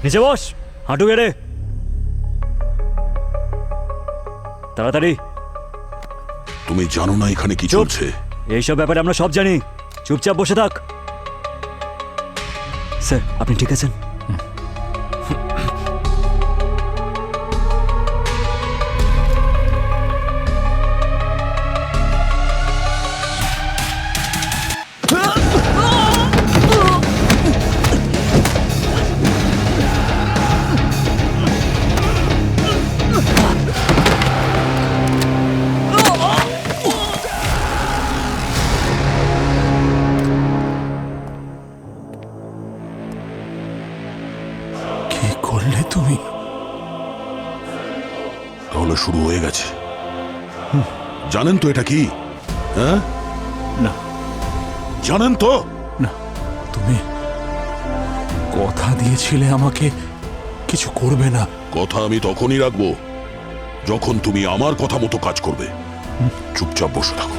নিচে বস, হাঁটু গেড়ে। তাড়াতাড়ি। তুমি জানো না এখানে কি চলছে? এইসব ব্যাপারে আমরা সব জানি। চুপচাপ বসে থাক। স্যার, আপনি ঠিক আছেন? কি করলে তুমি? তাহলে শুরু হয়ে গেছে। জানেন তো এটা কি? হ্যাঁ, না জানেন তো? না, তুমি কথা দিয়েছিলে আমাকে কিছু করবে না। কথা আমি তখনই রাখবো যখন তুমি আমার কথা মতো কাজ করবে। চুপচাপ বসে থাকো।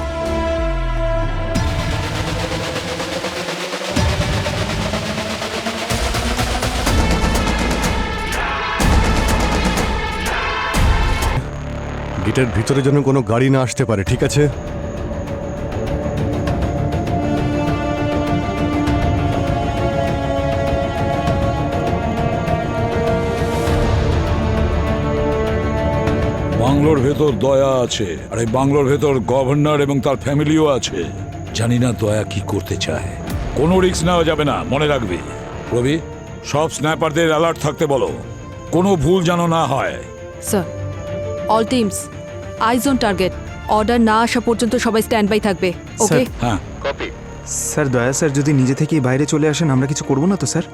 গেটের ভিতরে যেন কোনো গাড়ি না আসতে পারে, ঠিক আছে? বাংলোর ভেতর দয়া আছে, আর এই বাংলোর ভেতর গভর্নর এবং তার ফ্যামিলিও আছে। জানি না দয়া কি করতে চায়। কোনো রিস্ক নেওয়া যাবে না, মনে রাখবি। রবি, সব স্ন্যাপারদের অ্যালার্ট থাকতে বলো, কোনো ভুল যেন না হয়। Sir, all teams eyes on target. Order না আসা পর্যন্ত সবাই স্ট্যান্ড বাই থাকবে। ওকে? হ্যাঁ, স্যার, দয়া স্যার যদি নিজে থেকেই বাইরে চলে আসেন আমরা কিছু করব না তো স্যার?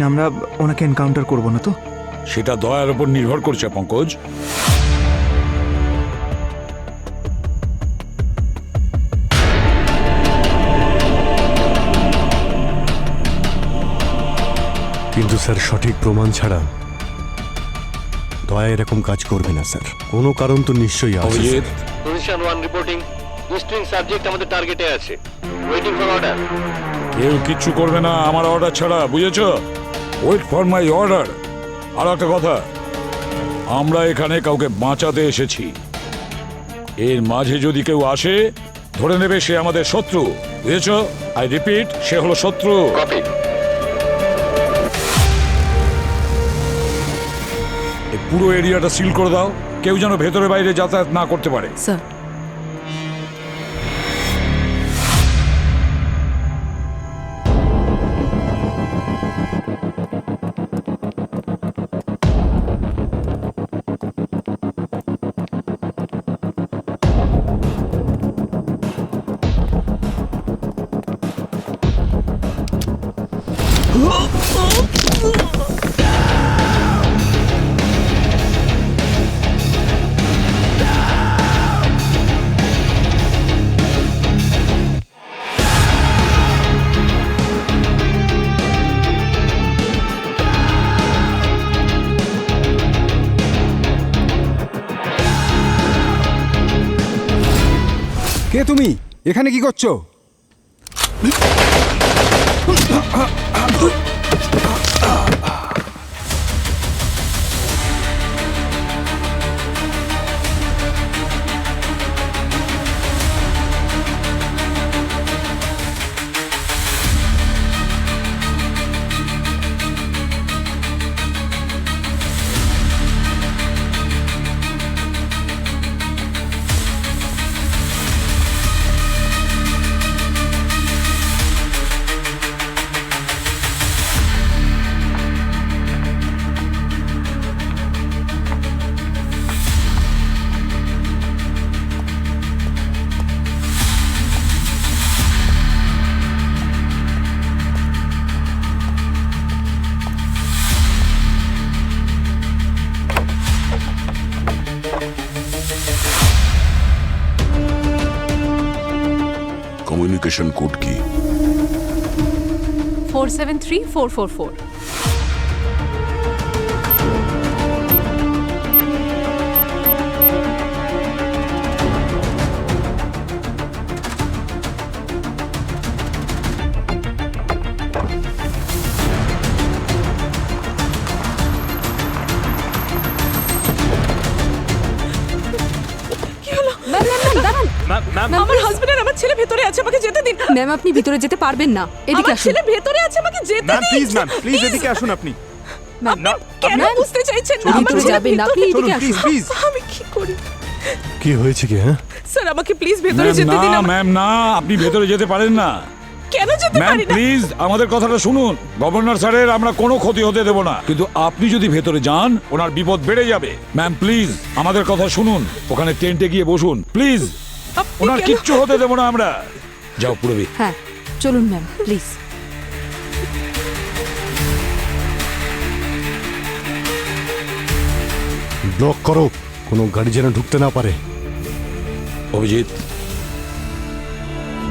আমরা ওনাকে এনকাউন্টার করব না তো? সেটা দয়ার উপর নির্ভর করছে পঙ্কজ। কিন্তু স্যার, সঠিক প্রমাণ ছাড়া দয়া এরকম কাজ করবে না স্যার। কোনো কারণ তো নিশ্চয়ই আছে। Abhijit, position 1 reporting. Existing subject আমাদের টার্গেটে আছে। Waiting for order. কেউ কিচ্ছু করবে না আমার অর্ডার ছাড়া, বুঝেছ? Wait for my order. আর একটা কথা, আমরা এখানে কাউকে বাঁচাতে এসেছি। এর মাঝে যদি কেউ আসে, ধরে নেবে সে আমাদের শত্রু, বুঝেছ? আই রিপিট, সে হলো শত্রু। কপি। এই পুরো এরিয়াটা সিল করে দাও, কেউ যেন ভেতরে বাইরে যাতায়াত না করতে পারে। স্যার, কে তুমি? এখানে কি করছো? কমিউনিকেশন কোড কি? 473444। আমার হাজবেন্ড আর আমার ছেলে ভেতরে আছে, আমাকে যেতে দিন। ম্যাম আপনি ভিতরে যেতে পারবেন না, এদিকে আমার আসুন। ছেলে ভেতরে আছে, আমাকে যেতে ম্যাম দিন। প্লিজ ম্যাম প্লিজ এদিকে আসুন আপনি। ম্যাম, কেন ম্যাম, বুঝতে চাইছেন না? আমার ভিতরে ছেলে যাবেন না, আপনি ভেতরে- এদিকে চলুন আসুন। Please please. আমি কি করি? কি হয়েছে কি? হ্যাঁ, স্যার আমাকে প্লিজ ভেতরে ম্যাম যেতে দিন। না, ম্যাম না, আপনি ভেতরে যেতে পারেন না। কেন যেতে ম্যাম পারি না? প্লিজ আমাদের কথাটা শুনুন। গভর্নর স্যারের আমরা কোনো ক্ষতি হতে দেব না, কিন্তু আপনি যদি ভেতরে যান ওনার বিপদ বেড়ে যাবে। ম্যাম প্লিজ আমাদের কথা শুনুন, ওখানে টেন্টে গিয়ে বসুন প্লিজ। আপনি ওনার কেন- কিচ্ছু হতে দেব না আমরা। যাও পুরবি। হ্যাঁ চলুন ম্যাম প্লিজ। ব্লক করো, কোনো গাড়ি যেন ঢুকতে না পারে। অভিজিৎ,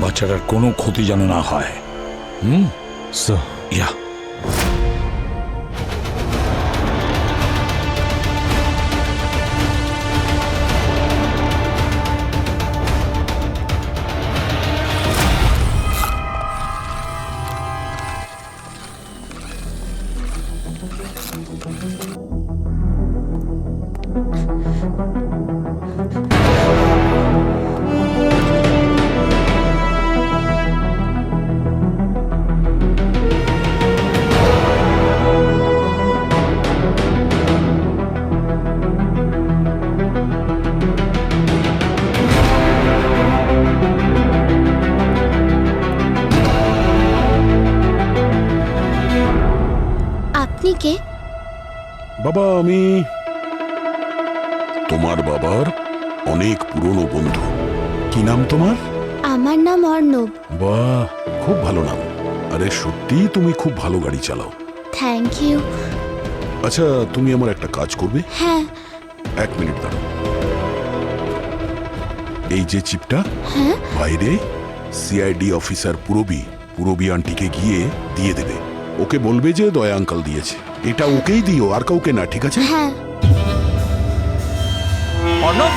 বাচ্চাটার কোনো ক্ষতি যেন না হয়। স্যার, ইয়া আপনি কে? বাবা, আমি তোমার বাবার অনেক পুরনো বন্ধু। কি নাম তোমার? আমার নাম অর্ণব। বাহ, খুব ভালো নাম। আরে সত্যি তুমি খুব ভালো গাড়ি চালাও। Thank you. আচ্ছা, তুমি আমার একটা কাজ করবে? হ্যাঁ। 1 মিনিট দাঁড়াও। এই যে চিপটা বাইরে সিআইডি অফিসার পুরবি আন্টিকে গিয়ে দিয়ে দেবে। ওকে বলবে যে দয়া আঙ্কাল দিয়েছে। এটা ওকেই দিও, আর কাউকে না, ঠিক আছে? হ্যাঁ। অর্ণব,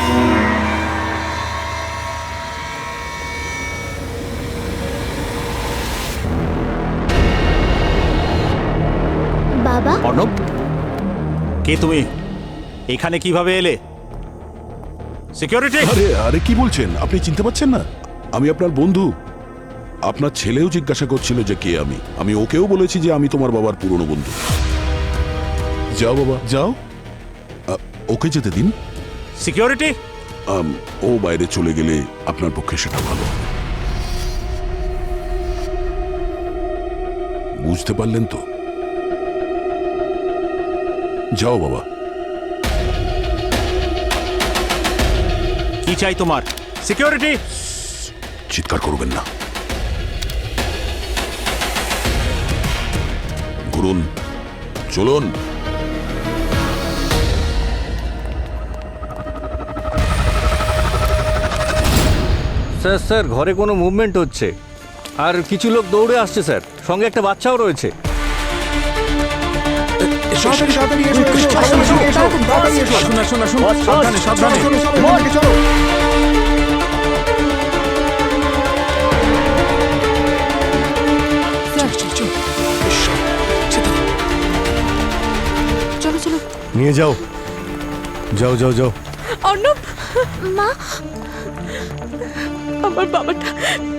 বাবা, অর্ণব, কে তুমি? এখানে কিভাবে এলে? সিকিউরিটি! আরে আরে কি বলছেন? আপনি চিনতে পারছেন না? আমি আপনার বন্ধু। আপনার ছেলেও জিজ্ঞাসা করছিল যে কে আমি। আমি ওকেও বলেছি যে আমি তোমার বাবার পুরনো বন্ধু। যাও বাবা, যাও। ওকে যেতে দিন। সিকিউরিটি! ও বাইরে চলে গেলে আপনার পক্ষে সেটা ভালো হবে। বুঝতে পারলেন তো? যাও বাবা। কি চাই তোমার? সিকিউরিটি! চিৎকার করবেন না। ঘুরুন, চলুন। স্যার স্যার ঘরে কোনো মুভমেন্ট হচ্ছে, আর কিছু লোক দৌড়ে আসছে স্যার, সঙ্গে একটা বাচ্চাও রয়েছে। তাড়াতাড়ি তাড়াতাড়ি এসো, এসো, তাড়াতাড়ি এসো, তাড়াতাড়ি এসো। আসুন আসুন আসুন, সাবধানে সাবধানে। চলো চলো এখান থেকে চলো। চলো চলো। নিয়ে যাও, যাও যাও যাও। অর্ণব, মা, আমার বাবাটা,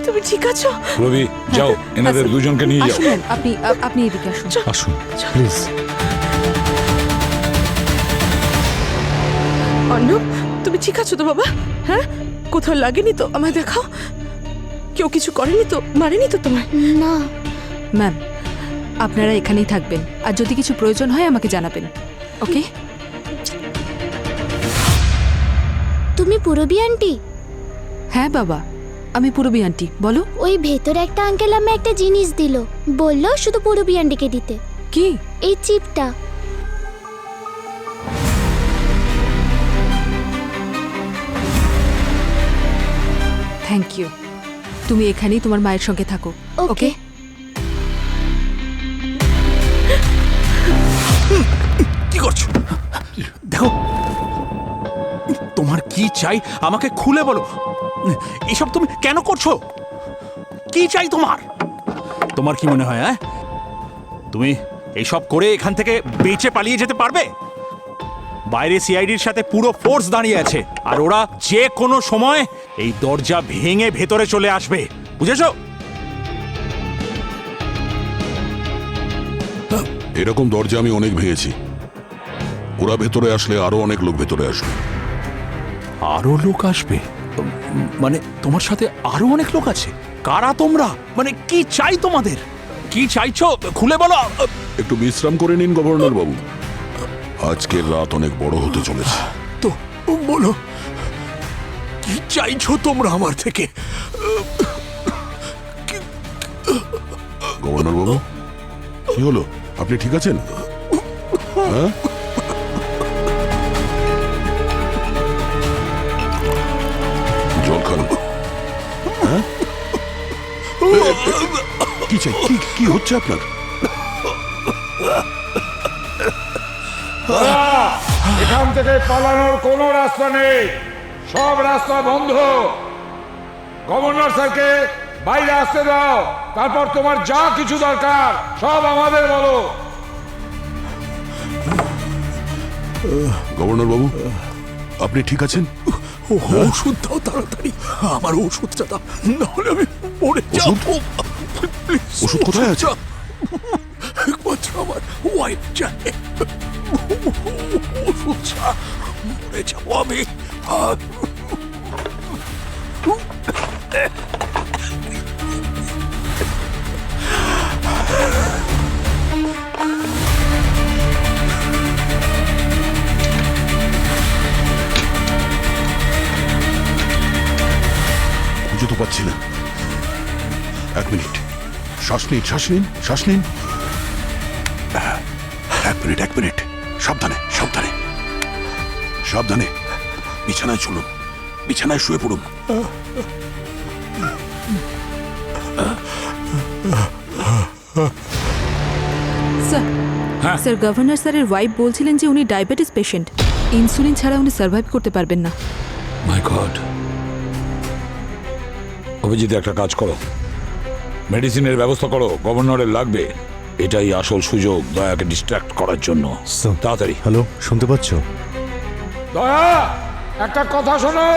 তুমি ঠিক আছো? পুরবি, যাও এনাদের দুজনকে নিয়ে যাও। আসুন ম্যাম, আপনি এদিকে আসুন। আসুন প্লিজ। অর্ণব, তুমি ঠিক আছো তো বাবা? হ্যাঁ, কোথাও লাগেনি তো? আমায় দেখাও। কেউ কিছু করেনি তো? মারেনি তো তোমায়? না। ম্যাম আপনারা এখানেই থাকবেন, আর যদি কিছু প্রয়োজন হয় আমাকে জানাবেন, ওকে? তুমি পুরবি আন্টি? হ্যাঁ বাবা, আমি পুরবি আন্টি। বলো। ওই ভেতরে একটা আঙ্কেল আমায় একটা জিনিস দিল, বললো শুধু পুরবি আন্টিকে দিতে। কি? এই চিপটা। Thank you. তুমি এখানেই তোমার মায়ের সঙ্গে থাকো, ওকে? কি করছো? দেখো, তোমার কি চাই আমাকে খুলে বলো। এসব তুমি কেন করছো? কি চাই তোমার? তোমার কি মনে হয়, হ্যাঁ, তুমি এইসব করে এখান থেকে বেঁচে পালিয়ে যেতে পারবে? বাইরে সিআইডির সাথে পুরো ফোর্স দাঁড়িয়ে আছে, আর ওরা যে কোনো সময় এই দরজা ভেঙে ভেতরে চলে আসবে, বুঝেছো? এরকম দরজা আমি অনেক ভেঙেছি। ওরা ভেতরে আসলে আরো অনেক লোক ভেতরে আসবে। আরো লোক আসবে? মানে তোমার সাথে আরো অনেক লোক আছে? কারা তোমরা? মানে কি চাই তোমাদের? কি চাইছো খুলে বলো। একটু বিশ্রাম করে নিন গভর্নর বাবু, আজকের রাত অনেক বড় হতে চলেছে। তো বলো, কি চাইছো তোমরা আমার থেকে? গভর্নর বাবু, কি হলো? আপনি ঠিক আছেন? হ্যাঁ, জল খান। হ্যাঁ, কি চাই? কি হচ্ছে আপনার? এখান থেকে পালানোর কোনো রাস্তা নেই, সব রাস্তা বন্ধ। গভর্নর স্যারকে বাইরে আসতে দাও, তারপর তোমার যা কিছু দরকার সব আমাদের বলো। গভর্নর বাবু, আপনি ঠিক আছেন? ওষুধ দাও তাড়াতাড়ি, আমার ওষুধটা দাও, নাহলে আমি মরে যাবো। ওষুধ কোথায় আছে? একমাত্র আমার ওয়াইফ জানে। ওষুধ ছাড়া মরে যাবো আমি। খুঁজে তো পাচ্ছি না। এক মিনিট, শ্বাস নিন, শ্বাস নিন, শ্বাস নিন। এক মিনিট, সাবধানে, সাবধানে, সাবধানে। বিছানায় চলুন, বিছানায় শুয়ে পড়ুন। স্যার, স্যার গভর্নর স্যারের ওয়াইফ বলছিলেন যে উনি ডায়াবেটিস পেশেন্ট, ইনসুলিন ছাড়া উনি সার্ভাইভ করতে পারবেন না। মাই গড। অভিজিৎ, একটা কাজ করো, মেডিসিনের ব্যবস্থা করো, গভর্নরের লাগবে। এটাই আসল সুযোগ দয়াকে ডিস্ট্র্যাক্ট করার জন্য। তাড়াতাড়ি। হ্যালো, শুনতে পাচ্ছ? দয়া, একটা কথা শোনো।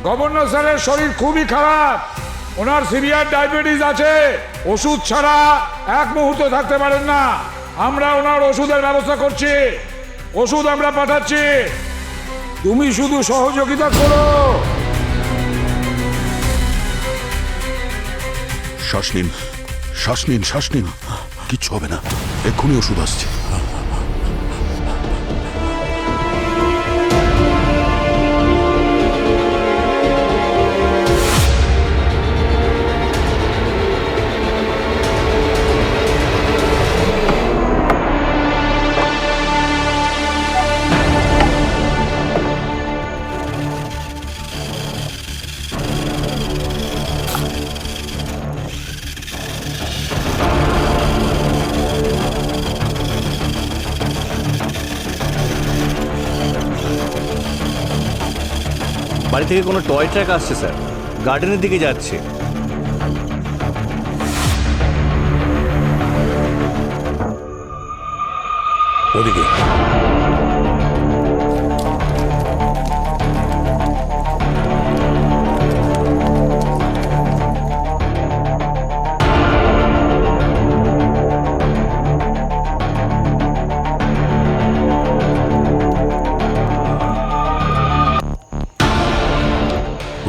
গভর্নর স্যারের শরীর খুবই খারাপ, ওনার সিভিয়ার ডায়াবেটিস আছে। ওষুধ ছাড়া এক মুহূর্ত থাকতে পারেন না। আমরা ওনার ওষুধের ব্যবস্থা করছি, ওষুধ আমরা পাঠাচ্ছি, তুমি শুধু সহযোগিতা করো। শ্বাস নিন, শ্বাস নিন, শ্বাস নিন। কিচ্ছু হবে না, এক্ষুনি ওষুধ আসছে। বাড়ি থেকে কোনো টয় ট্র্যাক আসছে স্যার, গার্ডেনের দিকে যাচ্ছে। ওদিকে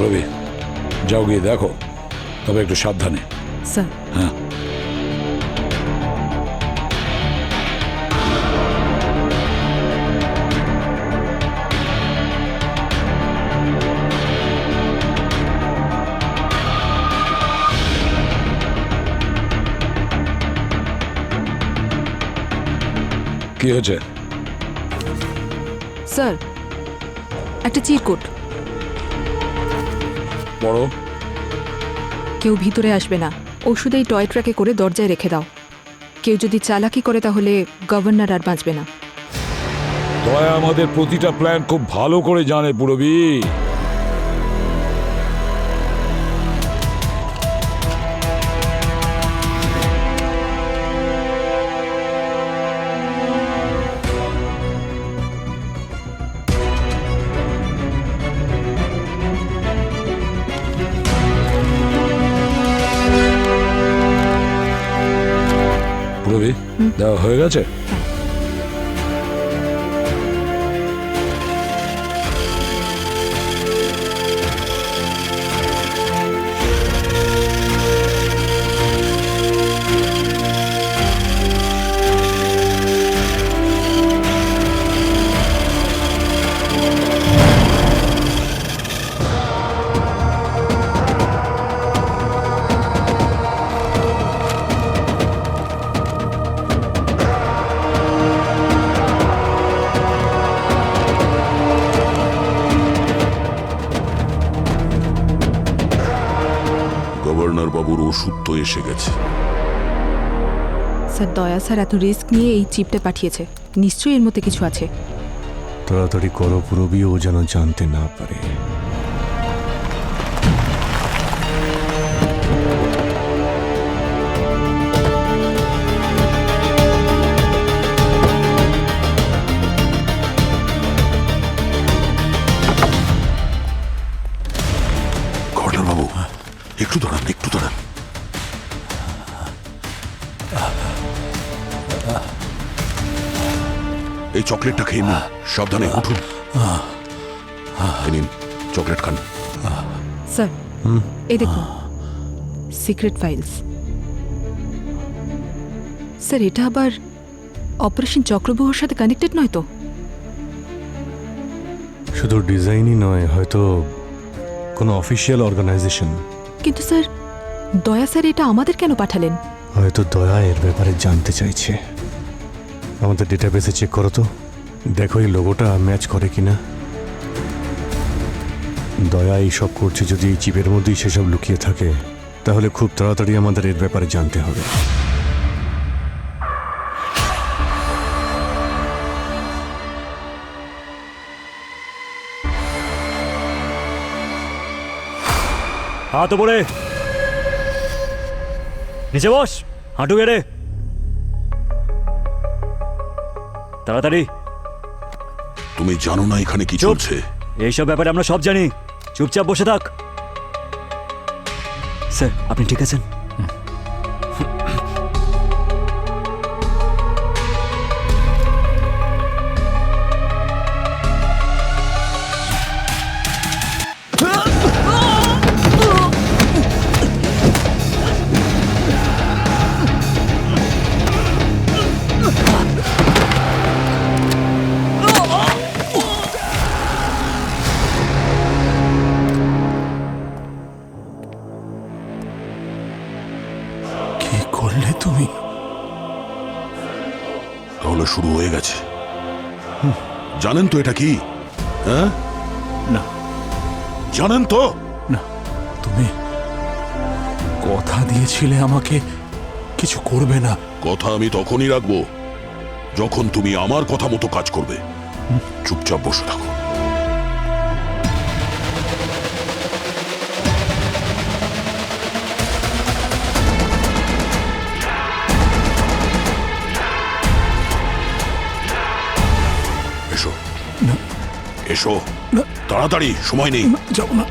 রবি, যাও গিয়ে দেখো, তবে একটু সাবধানে। স্যার, হ্যাঁ। কি হয়েছে? স্যার একটা চিরকুট। বড় কেউ ভিতরে আসবে না, ওষুধ এই টয় ট্রাকে করে দরজায় রেখে দাও। কেউ যদি চালাকি করে তাহলে গভর্নর আর বাঁচবে না। দয়া আমাদের প্রতিটা প্ল্যান খুব ভালো করে জানে পুরবী। দেওয়া হয়ে গেছে? গভর্নর বাবুর ওষুধ তো এসে গেছে। স্যার দয়া স্যার এত রিস্ক নিয়ে এই চিপটা পাঠিয়েছে, নিশ্চয়ই এর মধ্যে কিছু আছে। তাড়াতাড়ি করো পুরবি, ও যেন জানতে না পারে। গভর্নর বাবু একটু দাঁড়ান, একটু দাঁড়ান। এই চকলেটটা খেয়ে নিন, সাবধানে উঠুন। এই নিন চকলেট খান। স্যার এই দেখুন সিক্রেট ফাইলস। স্যার এটা আবার অপারেশন চক্রবাহুর সাথে কানেক্টেড নয় তো? শুধু ডিজাইনই নয়, হয়তো কোনো অফিসিয়াল অর্গানাইজেশন। কিন্তু স্যার দয়া স্যার এটা আমাদের কেন পাঠালেন? হয়তো দয়া এর ব্যাপারে জানতে চাইছে। আমাদের ডেটাবেসে চেক করো তো, দেখো এই লোগোটা ম্যাচ করে কিনা। দয়া এই সব করছে যদি এই চিপের মধ্যেই সেসব লুকিয়ে থাকে, তাহলে খুব তাড়াতাড়ি আমাদের এর ব্যাপারে জানতে হবে। হাত ওপরে, নিচে বস, হাঁটু গেড়ে, তাড়াতাড়ি। তুমি জানো না এখানে কি চুপ। চলছে? এইসব ব্যাপারে আমরা সব জানি, চুপচাপ বসে থাক। স্যার আপনি ঠিক আছেন? কি করলে তুমি? তাহলে শুরু হয়ে গেছে। জানেন তো এটা কি? হ্যাঁ না, জানেন তো? না, তুমি কথা দিয়েছিলে আমাকে কিছু করবে না। কথা আমি তখনই রাখবো যখন তুমি আমার কথা মতো কাজ করবে। চুপচাপ বসে থাকো। এসো এসো, তাড়াতাড়ি, সময় নেই। যাও না।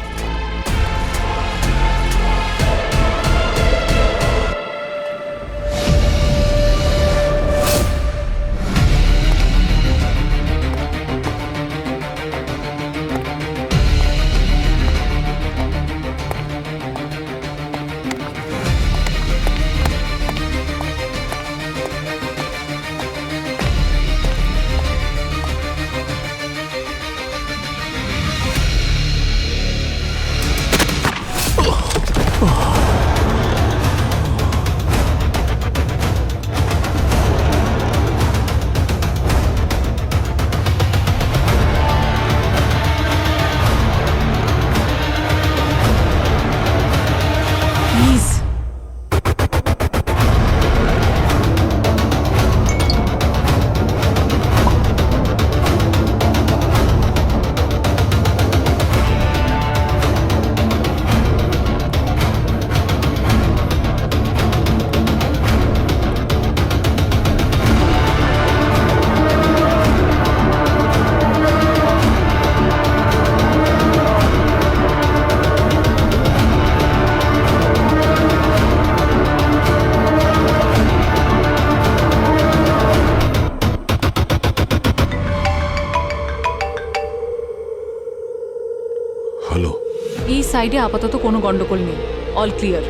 সাইডে আপাতত কোনো গন্ডগোল নেই, অল ক্লিয়ার।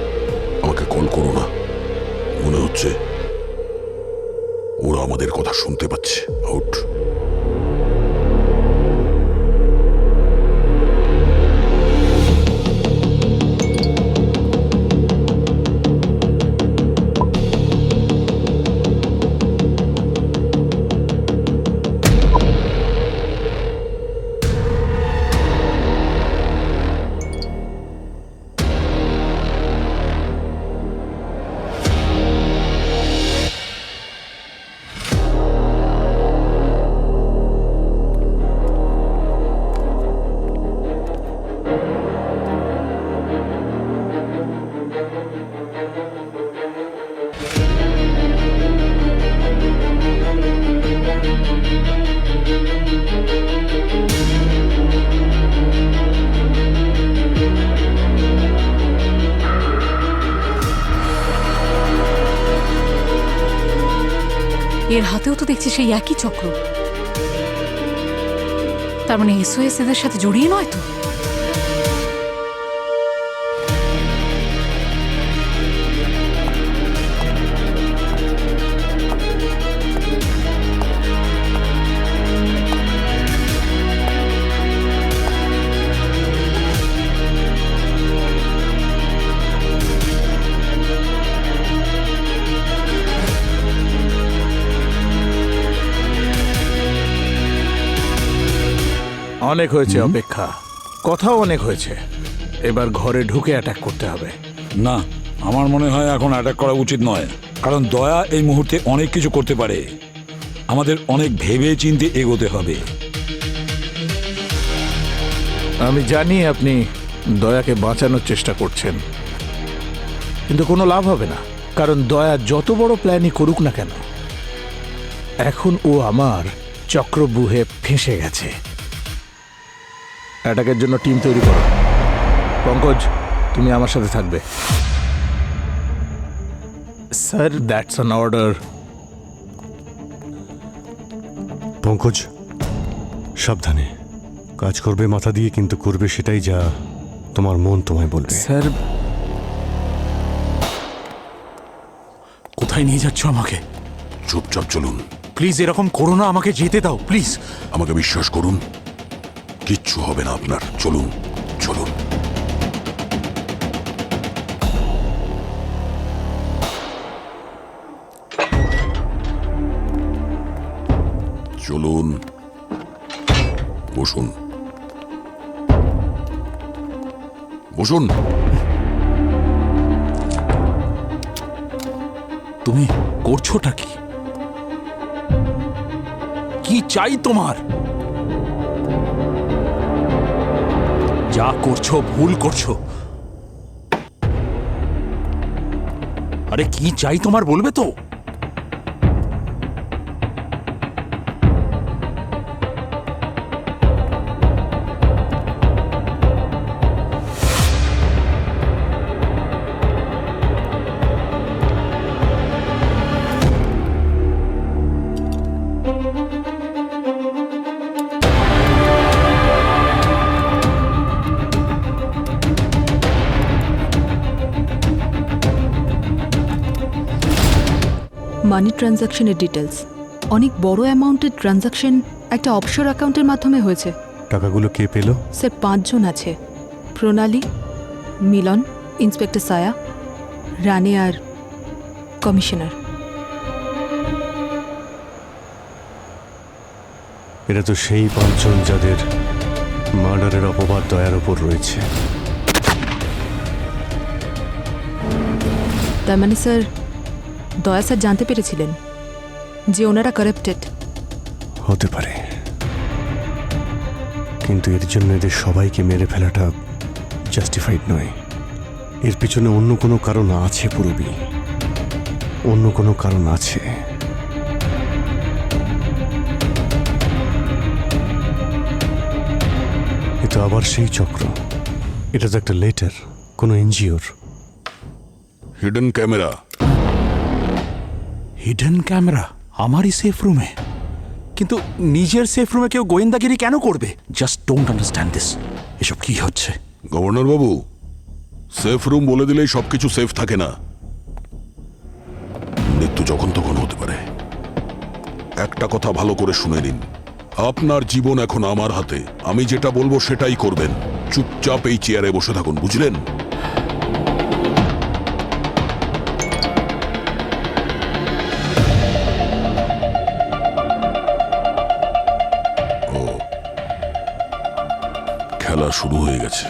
আমাকে কল করো না, মনে হচ্ছে ওরা আমাদের কথা শুনতে পাচ্ছে। আউট। এর হাতেও তো দেখছি সেই একই চক্র। তার মানে এসওএস এদের সাথে জড়িয়ে নয় তো? অনেক হয়েছে অপেক্ষা, কথাও অনেক হয়েছে। এবার ঘরে ঢুকে অ্যাটাক করতে হবে। না, আমার মনে হয় এখন অ্যাটাক করা উচিত নয়, কারণ দয়া এই মুহূর্তে অনেক কিছু করতে পারে। আমাদের অনেক ভেবে চিন্তে এগোতে হবে। আমি জানি আপনি দয়াকে বাঁচানোর চেষ্টা করছেন, কিন্তু কোনো লাভ হবে না, কারণ দয়া যত বড় প্ল্যানই করুক না কেন, এখন ও আমার চক্রব্যূহে ফেঁসে গেছে। অ্যাটাকের জন্য টিম তৈরি করো। পঙ্কজ, তুমি আমার সাথে থাকবে। Sir, that's an order. Pankaj, সাবধানে কাজ করবে মাথা দিয়ে, কিন্তু করবে সেটাই যা তোমার মন তোমায় বলবে। স্যার, কোথায় নিয়ে যাচ্ছ আমাকে? চুপচাপ চলুন। প্লিজ এরকম করো না, আমাকে যেতে দাও প্লিজ। আমাকে বিশ্বাস করুন, কিচ্ছু হবে না আপনার। চলুন চলুন। চলুন, বসুন বসুন। তুমি করছোটা কি? কি চাই তোমার? যা করছো ভুল করছো। আরে কি চাই তোমার, বলবে তো? মানি ট্রানজাকশনের ডিটেলস, অনেক বড় অ্যামাউন্টের ট্রানজাকশন একটা অফশোর অ্যাকাউন্টের মাধ্যমে হয়েছে। টাকাগুলো কে পেল? স্যার 5 জন আছে, প্রণালী, মিলন, ইন্সপেক্টর সায়া, রানে আর কমিশনার। এরা তো সেই 5 জন যাদের মার্ডারের অপবাদ দয়ার ওপর রয়েছে। তার মানে স্যার, দয়া স্যার জানতে পেরেছিলেন যে ওনারা কারাপ্টেড। হতে পারে, কিন্তু এর জন্য এদের সবাইকে মেরে ফেলাটা জাস্টিফাইড নয়। এর পিছনে অন্য কোনো কারণ আছে পুরবী, অন্য কোনো কারণ আছে। এটা আবার সেই চক্র। এটা তো একটা লেটার কোনো এনজিওর। Hidden camera. হিডেন ক্যামেরা আমারই সেফ রুমে? কিন্তু নিজের সেফ রুমে কেউ গোয়েন্দাগিরি কেন করবে? Just don't understand this. এসব কি হচ্ছে? গভর্নর বাবু, সেফ রুম বলে দিলেই সবকিছু সেফ থাকে না। মৃত্যু যখন তখন হতে পারে। একটা কথা ভালো করে শুনে নিন, আপনার জীবন এখন আমার হাতে। আমি যেটা বলবো সেটাই করবেন। চুপচাপ এই চেয়ারে বসে থাকুন, বুঝলেন? ও, খেলা শুরু হয়ে গেছে।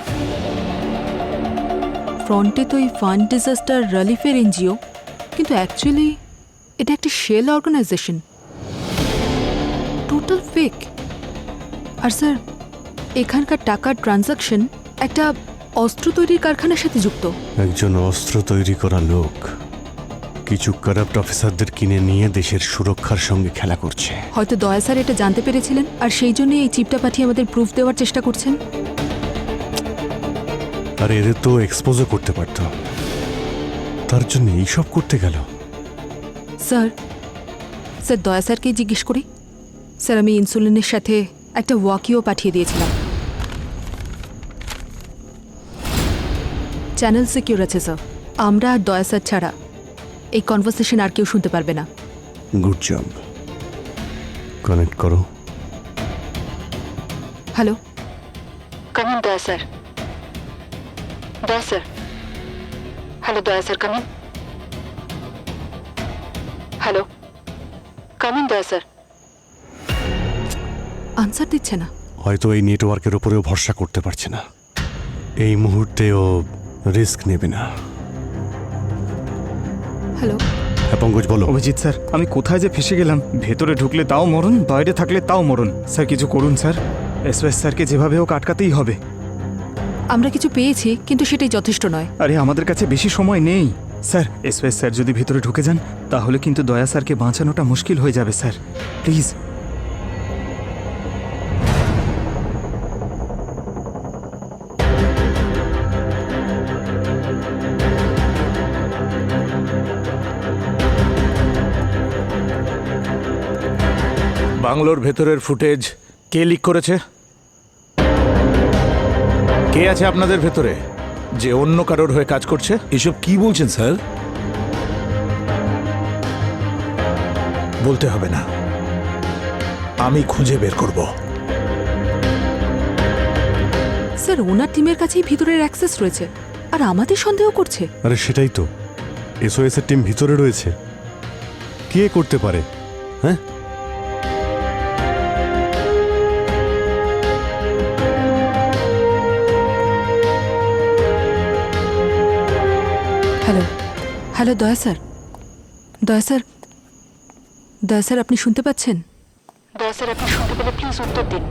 ফ্রন্টে তো এই ফান্ড ডিজাস্টার রিলিফের এনজিও, কিন্তু অ্যাকচুয়ালি এটা একটা শেল অর্গানাইজেশন, টোটাল ফেক। আর স্যার, এখানকার টাকার ট্রানজাকশন একটা অস্ত্র তৈরির কারখানার সাথে যুক্ত। একজন অস্ত্র তৈরি করা লোক কিছু কারাপ্ট অফিসারদের কিনে নিয়ে দেশের সুরক্ষার সঙ্গে খেলা করছে। হয়তো দয়া স্যার এটা জানতে পেরেছিলেন, আর সেই জন্যই এই চিপটা পাঠিয়ে আমাদের প্রুফ দেওয়ার চেষ্টা করছেন। আর এদের তো এক্সপোজও করতে পারত, তার জন্য এইসব করতে গেল। স্যার, দয়া স্যারকেই জিজ্ঞেস করি। স্যার, আমি ইনসুলিনের সাথে একটা ওয়াকিও পাঠিয়ে দিয়েছিলাম। চ্যানেল সিকিউর আছে স্যার। আমরা আর দয়া স্যার ছাড়া এই কনভারসেশন আর কেউ শুনতে পারবে না। Good job. কানেক্ট করো। হ্যালো, কামিন দয়া স্যার। দয়া স্যার, হ্যালো দয়া স্যার, কামিন। হ্যালো, কামিন দয়া স্যার। আনসার দিচ্ছে না। হয়তো এই নেটওয়ার্কের ওপরেও ভরসা করতে পারছে না। এই মুহূর্তে ও রিস্ক নেবে না। হ্যালো, হ্যাঁ পঙ্কজ বলো। অভিজিৎ স্যার, আমি কোথায় যে ফেসে গেলাম। ভেতরে ঢুকলে তাও মরণ, বাইরে থাকলে তাও মরণ। স্যার কিছু করুন স্যার। এসওএস স্যারকে যেভাবে হোক আটকাতেই হবে। আমরা কিছু পেয়েছি, কিন্তু সেটাই যথেষ্ট নয়। আরে আমাদের কাছে বেশি সময় নেই স্যার। এসওএস স্যার যদি ভেতরে ঢুকে যান, তাহলে কিন্তু দয়া স্যারকে বাঁচানোটা মুশকিল হয়ে যাবে স্যার। প্লিজ। বাংলোর ভেতরের ফুটেজ কে লিক করেছে? কে আছে আপনাদের ভেতরে যে অন্য কারোর হয়ে কাজ করছে? এসব কি বলছেন স্যার? বলতে হবে না, আমি খুঁজে বের করব। স্যার, ওনার টিমের কাছেই ভিতরের অ্যাক্সেস রয়েছে, আর আমাদের সন্দেহ করছে। আরে সেটাই তো, এসওএস এর টিম ভিতরে রয়েছে। কে করতে পারে? হ্যাঁ, হ্যালো, হ্যালো দয়া স্যার। দয়া স্যার, দয়া স্যার, আপনি শুনতে পাচ্ছেন? দয়া স্যার, আপনি শুনতে পেলে প্লিজ উত্তর দিন।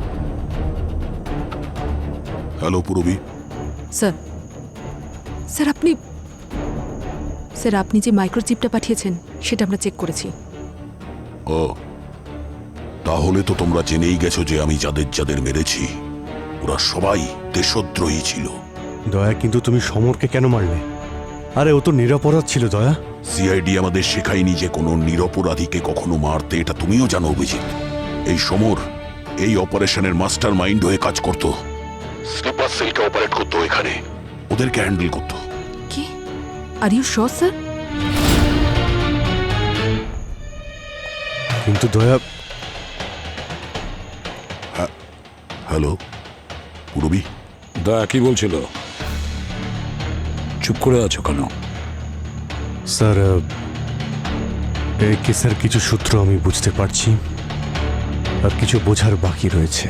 হ্যালো পুরবী। স্যার, স্যার আপনি, স্যার আপনি যে মাইক্রোচিপটা পাঠিয়েছেন সেটা আমরা চেক করেছি। ও, তাহলে তো তোমরা জেনেই গেছো যে আমি যাদের যাদের মেরেছি ওরা সবাই দেশদ্রোহী ছিল। দয়া, কিন্তু তুমি সমরকে কেন মারলে? আরে ও তো নিরপরাধ ছিল দয়া। সিআইডি আমাদের শেখায়নি যে কোনো নিরপরাধীকে কখনো মারতে, এটা তুমিও জানো অভিজিৎ। এই সমর এই অপারেশনের মাস্টার মাইন্ড হয়ে কাজ করত। স্লিপার সেলকে অপারেট করতো, এখানে ওদেরকে হ্যান্ডেল করতো। কি? Are you sure sir? কিন্তু দয়া। হ্যালো পুরবী। দয়া কি বলছিল? চুপ করে আছো কেন? স্যার, এই কেসের কিছু সূত্র আমি বুঝতে পারছি, আর কিছু বোঝার বাকি রয়েছে।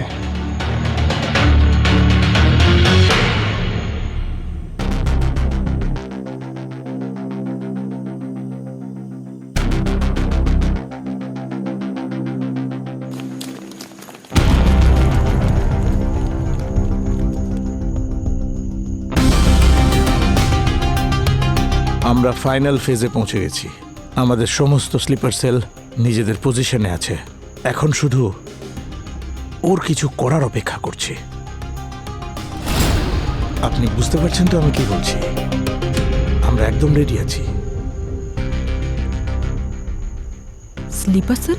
আমরা ফাইনাল ফেজে পৌঁছে গেছি। আমাদের সমস্ত স্লিপার সেল নিজেদের পজিশনে আছে। এখন শুধু ওর কিছু করার অপেক্ষা করছি। আপনি বুঝতে পারছেন তো আমি কি বলছি? আমরা একদম রেডি আছি। Sleeper sir?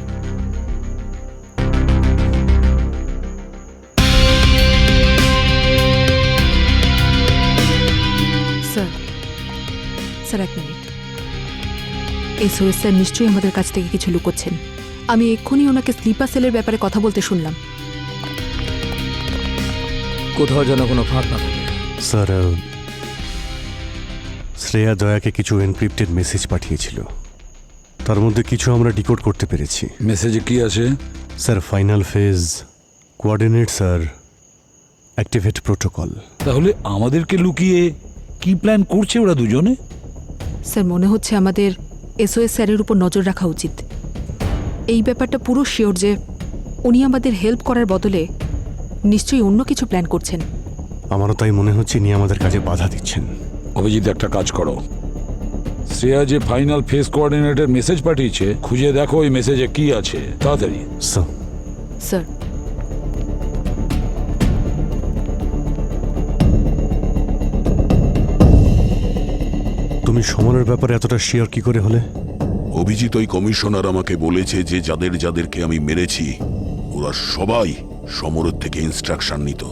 এসওএস স্যার নিশ্চয়ই আমাদের কাছ থেকে কিছু লুকোচ্ছেন। আমি এক্ষুনি ওনাকে স্লিপার সেলের ব্যাপারে কথা বলতে শুনলাম। কোথাও যেন কোনো ফাঁক না থাকে। স্যার শ্রেয়া দয়াকে কিছু এনক্রিপ্টেড মেসেজ পাঠিয়েছিল, তার মধ্যে কিছু আমরা ডিকোড করতে পেরেছি। মেসেজে কি আছে? Sir final phase, coordinate sir, activate protocol. তাহলে আমাদেরকে লুকিয়ে কি প্ল্যান করছে ওরা দুজনে? স্যার মনে হচ্ছে আমাদের এসওএস স্যারের উপর নজর রাখা উচিত। এই ব্যাপারটা পুরো শিওর যে উনি আমাদের হেল্প করার বদলে নিশ্চয়ই অন্য কিছু প্ল্যান করছেন। আমারও তাই মনে হচ্ছে ইনি আমাদের কাজে বাধা দিচ্ছেন। অভিজিৎ, একটা কাজ করো, শ্রেয়া যে ফাইনাল ফেজ কোঅর্ডিনেটর মেসেজ পাঠিয়েছে খুঁজে দেখো ওই মেসেজে কি আছে, তাড়াতাড়ি। স্যার তুমি সমরের ব্যাপারে এতটা শিওর কি করে হলে? অভিজিৎ ওই কমিশনার আমাকে বলেছে যে যাদেরকে আমি মেরেছি ওরা সবাই সমরের থেকে ইনস্ট্রাকশন নিত।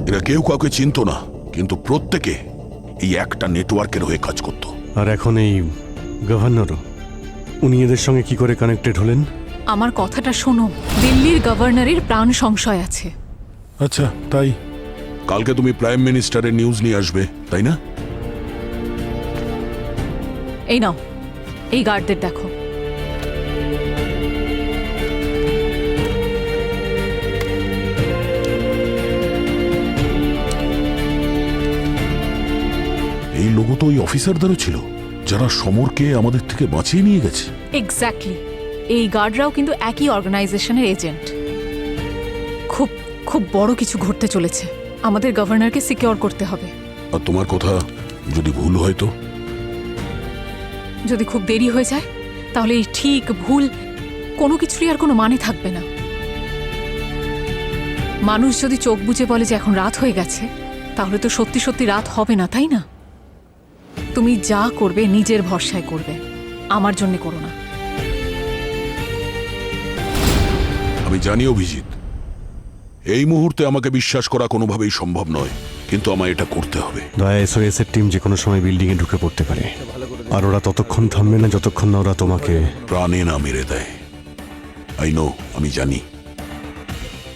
এরা কেউ কাউকে চিনত না, কিন্তু প্রত্যেকে এই একটা নেটওয়ার্কের হয়ে কাজ করত। আর এখন এই গভর্নরও, উনি এদের সঙ্গে কি করে কানেক্টেড হলেন? আমার কথাটা শোনো, দিল্লির গভর্নরের প্রাণ সংশয় আছে। আচ্ছা, তাই কালকে তুমি প্রাইম মিনিস্টারের নিউজ নিয়ে আসবে, তাই না? এই নাও, এই গার্ডদের দেখো। এই লোগো তো ওই অফিসারদেরও ছিল যারা সমরকে আমাদের থেকে বাঁচিয়ে নিয়ে গেছে। এক্স্যাক্টলি, এই গার্ডরাও কিন্তু একই অর্গানাইজেশনের এজেন্ট। খুব খুব বড় কিছু ঘটতে চলেছে, আমাদের গভর্নরকে সিকিউর করতে হবে। আর তোমার কথা যদি ভুল হয় তো? যদি খুব দেরি হয়ে যায় তাহলে এই ঠিক ভুল কোনো কিছুরই আর কোনো মানে থাকবে না। মানুষ যদি চোখ বুজে বলে যে এখন রাত হয়ে গেছে, তাহলে তো সত্যি সত্যি রাত হবে না, তাই না? তুমি যা করবে নিজের ভরসায় করবে, আমার জন্য করো না। আমি জানি অভিজিৎ, এই মুহূর্তে আমাকে বিশ্বাস করা কোনোভাবেই সম্ভব নয়, কিন্তু আমায় এটা করতে হবে। দয়া এসওএস এর টিম যে কোনো সময় বিল্ডিং এ ঢুকে পড়তে পারে, আর ওরা ততক্ষণ থামবে না যতক্ষণ না ওরা তোমাকে প্রাণে না মেরে দেয়। আই নো, আমি জানি।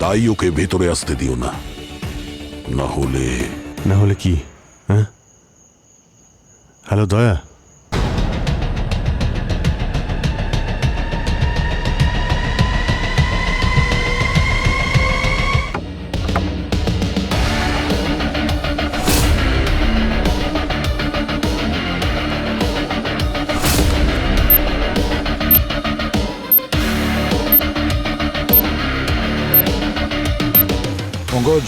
তাই ওকে ভেতরে আসতে দিও না, না হলে কি? হ্যাঁ, হ্যালো দয়া, পঙ্কজ,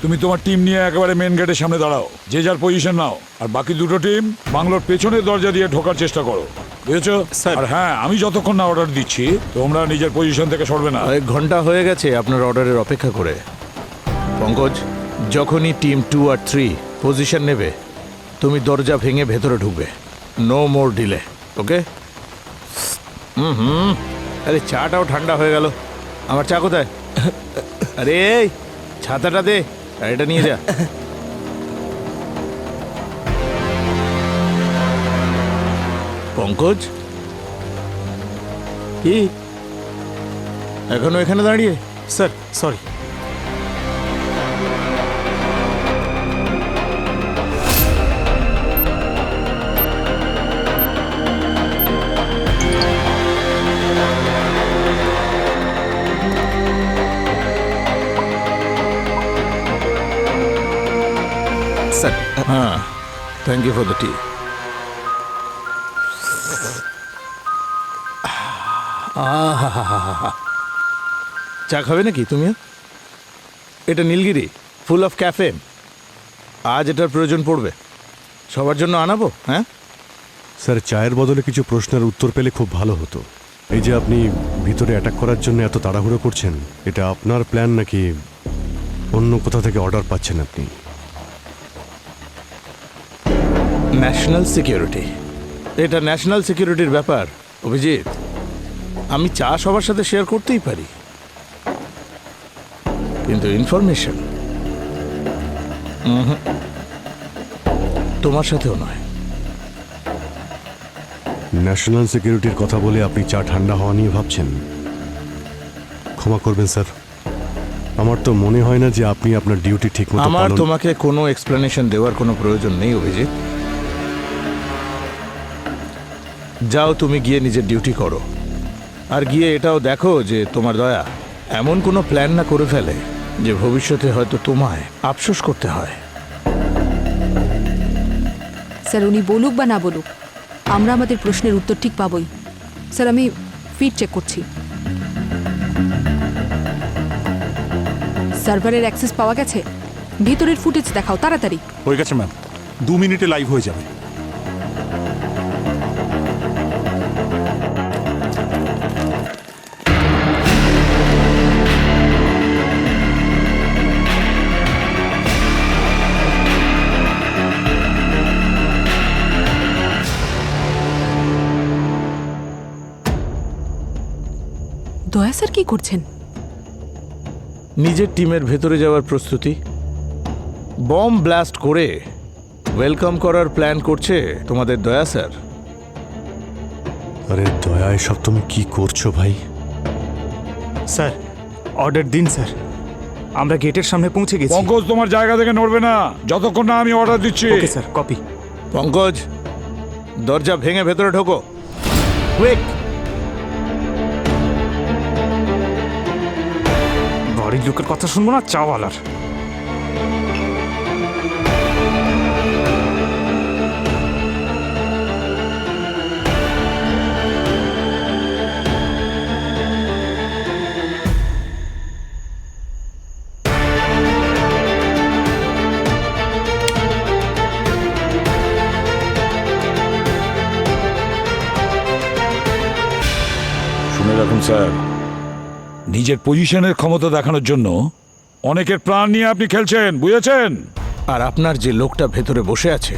তুমি তোমার টিম নিয়ে একেবারে মেন গেটের সামনে দাঁড়াও, যে যার পজিশন নাও, আর বাকি দুটো টিম বাংলোর পেছনের দরজা দিয়ে ঢোকার চেষ্টা করো, বুঝেছো? আর হ্যাঁ, আমি যতক্ষণ না অর্ডার দিচ্ছি তোমরা নিজের পজিশন থেকে সরবে না। 1 ঘন্টা হয়ে গেছে আপনার অর্ডারের অপেক্ষা করে। পঙ্কজ, যখনই টিম 2 আর 3 পজিশন নেবে, তুমি দরজা ভেঙে ভেতরে ঢুকবে। নো মোর ডিলে, ওকে? আরে চাটাও ঠান্ডা হয়ে গেল। আমার চা কোথায়? আরে ছাতাটা দে, আর এটা নিয়ে যা। পঙ্কজ, কি এখনো এখানে দাঁড়িয়ে? Sir sorry. হ্যাঁ, থ্যাংক ইউ ফর দ্য টি। চা খাবে নাকি তুমিও? এটা নীলগিরি, ফুল অফ ক্যাফেন। আজ এটার প্রয়োজন পড়বে, সবার জন্য আনাবো। হ্যাঁ স্যার, চায়ের বদলে কিছু প্রশ্নের উত্তর পেলে খুব ভালো হতো। এই যে আপনি ভিতরে অ্যাটাক করার জন্য এত তাড়াহুড়ো করছেন, এটা আপনার প্ল্যান নাকি অন্য কোথা থেকে অর্ডার পাচ্ছেন আপনি? ন্যাশনাল সিকিউরিটি, এটা ন্যাশনাল সিকিউরিটির ব্যাপার অভিজিৎ। আমি চা সবার সাথে শেয়ার করতেই পারি, কিন্তু ইনফরমেশন তোমার সাথেও নয়। ন্যাশনাল সিকিউরিটির কথা বলে আপনি চা ঠান্ডা হওয়া নিয়ে ভাবছেন। ক্ষমা করবেন স্যার, আমার তো মনে হয় না যে আপনি আপনার ডিউটি ঠিকমতো আমার পালন। তোমাকে কোনো এক্সপ্লেনেশন দেওয়ার কোনো প্রয়োজন নেই অভিজিৎ। যাও, তুমি গিয়ে নিজের ডিউটি করো, আর গিয়ে এটাও দেখো যে তোমার দয়া এমন কোনো প্ল্যান না করে ফেলে যে ভবিষ্যতে হয়তো তোমায় আফসোস করতে হয়। স্যার উনি বলুক বা না বলুক, আমরা আমাদের প্রশ্নের উত্তর ঠিক পাবই। স্যার আমি ফিড চেক করছি। সার্ভারের অ্যাক্সেস পাওয়া গেছে? ভিতরের ফুটেজ দেখাও তাড়াতাড়ি। হয়ে গেছে ম্যাম, 2 মিনিটে লাইভ হয়ে যাবে। দয়া স্যার কি করছেন? নিজের টিমের ভেতরে যাওয়ার প্রস্তুতি। বম ব্লাস্ট করে ওয়েলকাম করার প্ল্যান করছে তোমাদের দয়া স্যার। আরে দয়া, এসব তুমি কি করছো ভাই? স্যার অর্ডার দিন স্যার, আমরা গেটের সামনে পৌঁছে গেছি। পঙ্কজ তোমার জায়গা থেকে নড়বে না যতক্ষণ না আমি অর্ডার দিচ্ছি। Okay sir, copy. পঙ্কজ, দরজা ভেঙে ভেতরে ঢোকো, কুইক। বাড়ির লোকের কথা শুনবো না, চাওয়ালার। শুনে রাখুন স্যার, নিজের পজিশনের ক্ষমতা দেখানোর জন্য অনেকের প্রাণ নিয়ে আপনি খেলছেন, বুঝেছেন? আর আপনার যে লোকটা ভেতরে বসে আছে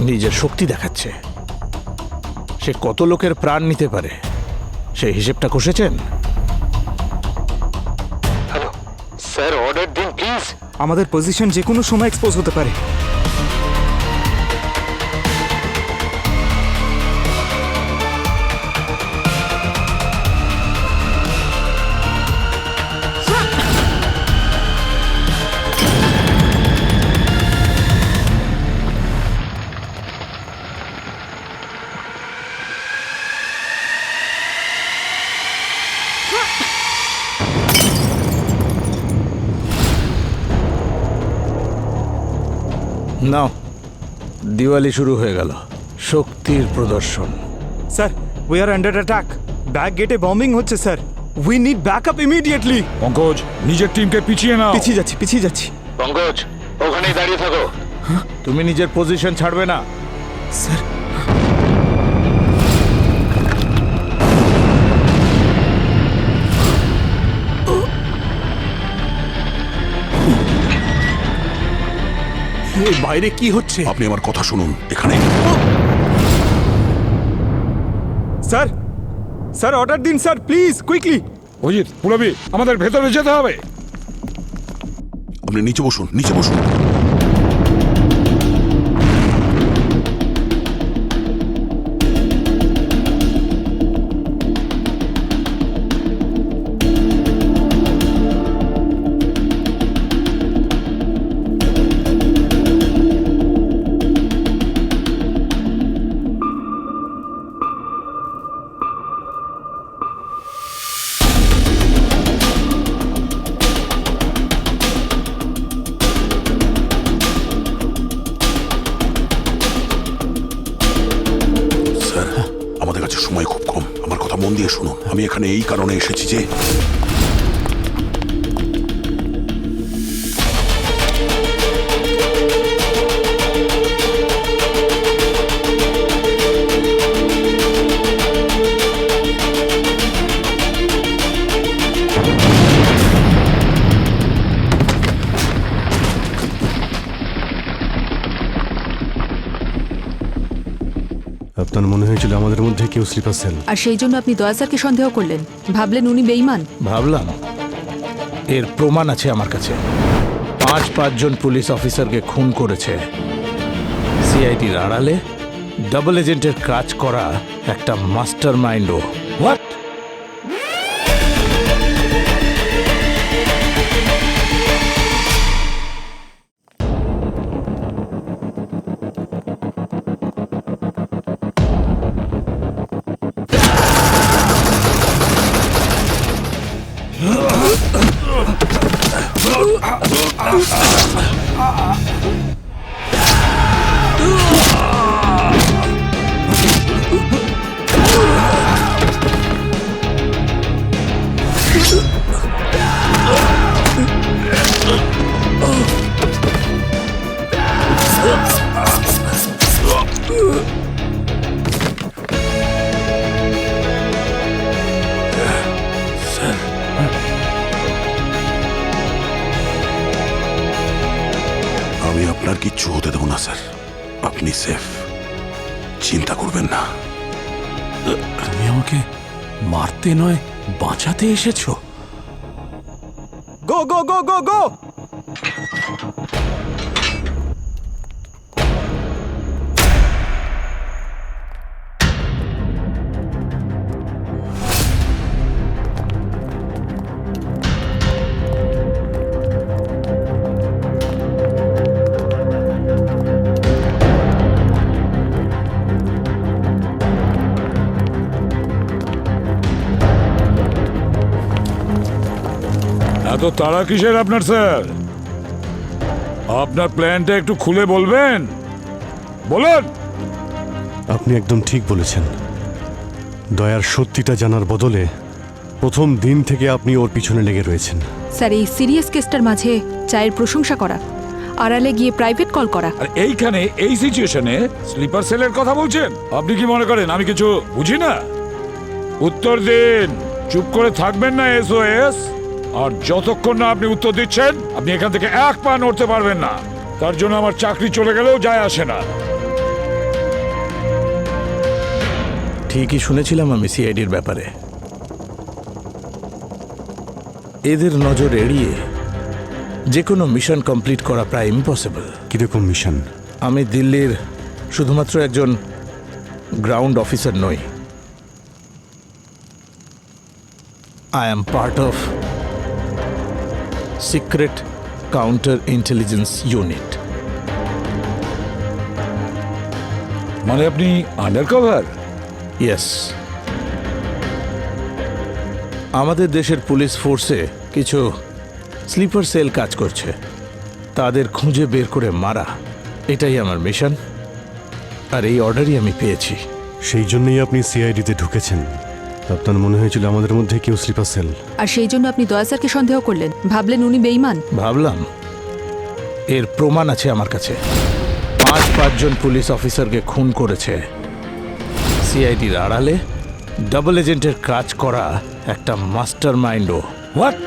নিজের শক্তি দেখাচ্ছে, সে কত লোকের প্রাণ নিতে পারে সেই হিসেবটা কষেছেন? হ্যালো স্যার, অর্ডার দিন প্লিজ। আমাদের পজিশন যে কোনো সময় এক্সপোজ হতে পারে। নাও, দিওয়ালি শুরু হয়ে গেল, শক্তির প্রদর্শন। Sir we are under attack. Back গেটে বম্বিং হচ্ছে sir. We need backup immediately. Pankaj, নিজের টিমকে পিছিয়ে নাও। পিছিয়ে যাচ্ছি। পঙ্কজ, ওখানেই দাঁড়িয়ে থাকো। তুমি নিজের পজিশন ছাড়বে না। স্যার বাইরে কি হচ্ছে? আপনি আমার কথা শুনুন, এখানে। স্যার, স্যার অর্ডার দিন স্যার, প্লিজ কুইকলি। অজিত, পুরবি, আমাদের ভেতরে যেতে হবে। আপনি নিচে বসুন, নিচে বসুন। সময় খুব কম, আমার কথা মন দিয়ে শুনুন। আমি এখানে এই কারণে এসেছি যে আপনার মনে হয়েছিল আমাদের মধ্যে কেউ স্লিপার সেল, আর সেই জন্য আপনি দয়া স্যারকে সন্দেহ করলেন, ভাবলেন উনি বেঈমান। ভাবলাম এর প্রমাণ আছে আমার কাছে। 5 জন পুলিশ অফিসারকে খুন করেছে সিআইডির আড়ালে, ডাবল এজেন্টের কাজ করা একটা মাস্টার মাইন্ডও। হোয়াট? আমি আপনার কিচ্ছু হতে দেব না স্যার, আপনি সেফ, চিন্তা করবেন না। তুমি আমাকে মারতে নয় বাঁচাতে এসেছো। গো গো গো গো গো! এত তাড়া কিসের আপনার স্যার? আপনার প্ল্যানটা একটু খুলে বলবেন, বলুন। আপনি একদম ঠিক বলেছেন। দয়ার সত্যিটা জানার বদলে প্রথম দিন থেকে আপনি ওর পিছনে লেগে রয়েছেন। স্যার, এই সিরিয়াস কেসটার মাঝে চায়ের প্রশংসা করা, আড়ালে গিয়ে প্রাইভেট কল করা, আর এইখানে এই সিচুয়েশনে স্লিপার সেলের কথা বলছেন? আপনি কি মনে করেন আমি কিছু বুঝি না? উত্তর দিন, চুপ করে থাকবেন না SOS। আর যতক্ষণ না আপনি উত্তর দিচ্ছেন, আপনি এখান থেকে এক পা নড়তে পারবেন না। তার জন্য আমার চাকরি চলে গেলেও যায় আসে না। ঠিকই শুনেছিলাম আমি সিআইডির ব্যাপারে। এদের নজর এড়িয়ে যে কোনো মিশন কমপ্লিট করা প্রায় ইম্পসিবল। কিরকম মিশন? আমি দিল্লির শুধুমাত্র একজন গ্রাউন্ড অফিসার নই, I am part of secret counter intelligence unit. মানে আপনি আন্ডারকভার? ইয়েস। আমাদের দেশের পুলিশ ফোর্সে কিছু স্লিপার সেল কাজ করছে, তাদের খুঁজে বের করে মারা, এটাই আমার মিশন। আর এই অর্ডারই আমি পেয়েছি। সেই জন্যই আপনি সিআইডিতে ঢুকেছেন? আপনার মনে হয়েছিল আমাদের মধ্যে কেউ স্লিপার সেল? আর সেই জন্য আপনি দয়া স্যারকে সন্দেহ করলেন, ভাবলেন উনি বেঈমান? ভাবলাম, এর প্রমাণ আছে আমার কাছে। 5-5 পুলিশ অফিসারকে খুন করেছে সিআইডির আড়ালে ডাবল এজেন্টের কাজ করা একটা মাস্টার মাইন্ডও। হোয়াট?